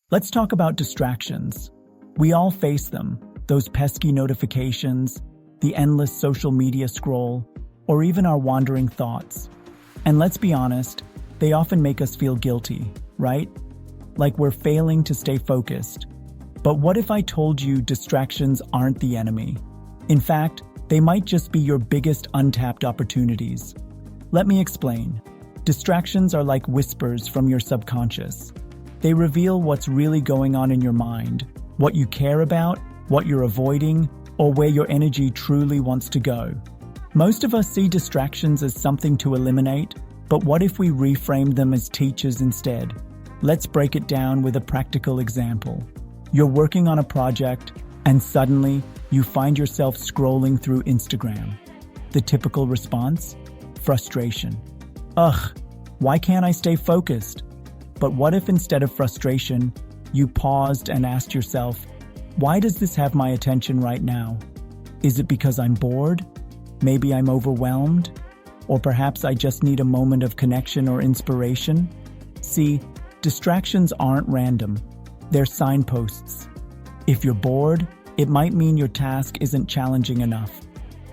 Let's talk about distractions. We all face them, those pesky notifications, the endless social media scroll, or even our wandering thoughts. And let's be honest, they often make us feel guilty, right? Like we're failing to stay focused. But what if I told you distractions aren't the enemy? In fact, they might just be your biggest untapped opportunities. Let me explain. Distractions are like whispers from your subconscious. They reveal what's really going on in your mind, what you care about, what you're avoiding, or where your energy truly wants to go. Most of us see distractions as something to eliminate, but what if we reframe them as teachers instead? Let's break it down with a practical example. You're working on a project, and suddenly you find yourself scrolling through Instagram. The typical response? Frustration. Ugh, why can't I stay focused? But what if instead of frustration, you paused and asked yourself, why does this have my attention right now? Is it because I'm bored? Maybe I'm overwhelmed? Or perhaps I just need a moment of connection or inspiration? See, distractions aren't random. They're signposts. If you're bored, it might mean your task isn't challenging enough.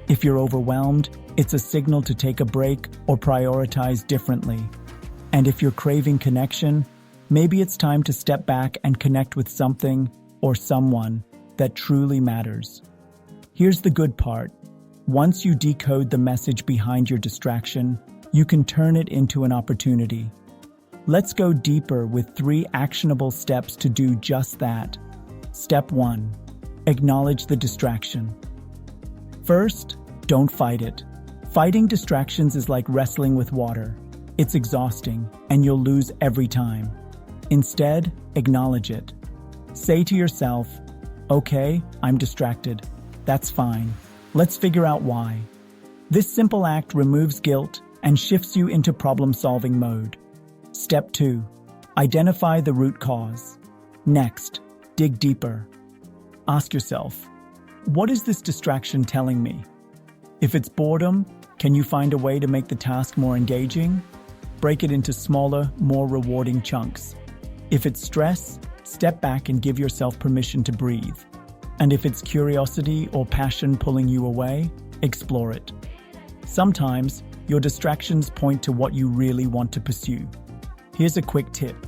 If you're overwhelmed, it's a signal to take a break or prioritize differently. And if you're craving connection, maybe it's time to step back and connect with something or someone that truly matters. Here's the good part. Once you decode the message behind your distraction, you can turn it into an opportunity. Let's go deeper with 3 actionable steps to do just that. Step 1. Acknowledge the distraction. First, don't fight it. Fighting distractions is like wrestling with water. It's exhausting, and you'll lose every time. Instead, acknowledge it. Say to yourself, okay, I'm distracted. That's fine. Let's figure out why. This simple act removes guilt and shifts you into problem-solving mode. Step 2. Identify the root cause. Next, dig deeper. Ask yourself, what is this distraction telling me? If it's boredom, can you find a way to make the task more engaging? Break it into smaller, more rewarding chunks. If it's stress, step back and give yourself permission to breathe. And if it's curiosity or passion pulling you away, explore it. Sometimes, your distractions point to what you really want to pursue. Here's a quick tip.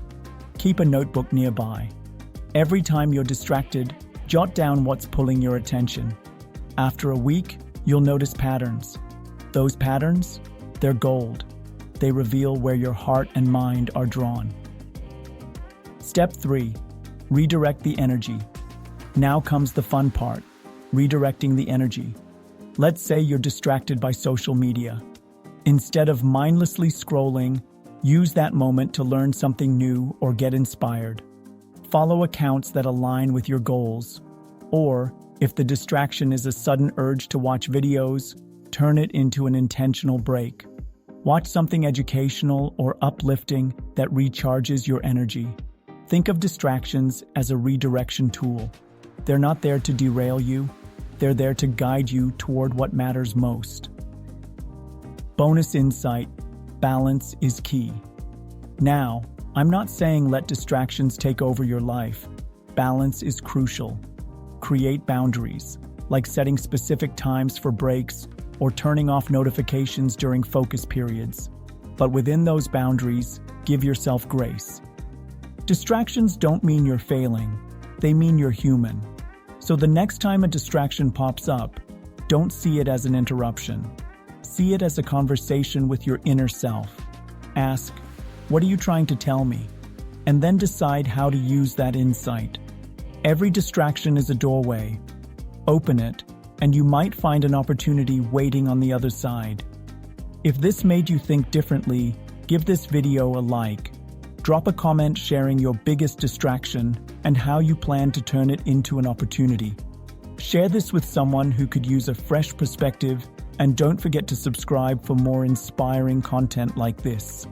Keep a notebook nearby. Every time you're distracted, jot down what's pulling your attention. After a week, you'll notice patterns. Those patterns, they're gold. They reveal where your heart and mind are drawn. Step 3. Redirect the energy. Now comes the fun part, redirecting the energy. Let's say you're distracted by social media. Instead of mindlessly scrolling, use that moment to learn something new or get inspired. Follow accounts that align with your goals. Or, if the distraction is a sudden urge to watch videos, turn it into an intentional break. Watch something educational or uplifting that recharges your energy. Think of distractions as a redirection tool. They're not there to derail you. They're there to guide you toward what matters most. Bonus insight: balance is key. Now, I'm not saying let distractions take over your life. Balance is crucial. Create boundaries, like setting specific times for breaks or turning off notifications during focus periods. But within those boundaries, give yourself grace. Distractions don't mean you're failing. They mean you're human. So the next time a distraction pops up, don't see it as an interruption. See it as a conversation with your inner self. Ask, what are you trying to tell me? And then decide how to use that insight. Every distraction is a doorway. Open it, and you might find an opportunity waiting on the other side. If this made you think differently, give this video a like. Drop a comment sharing your biggest distraction and how you plan to turn it into an opportunity. Share this with someone who could use a fresh perspective, and don't forget to subscribe for more inspiring content like this.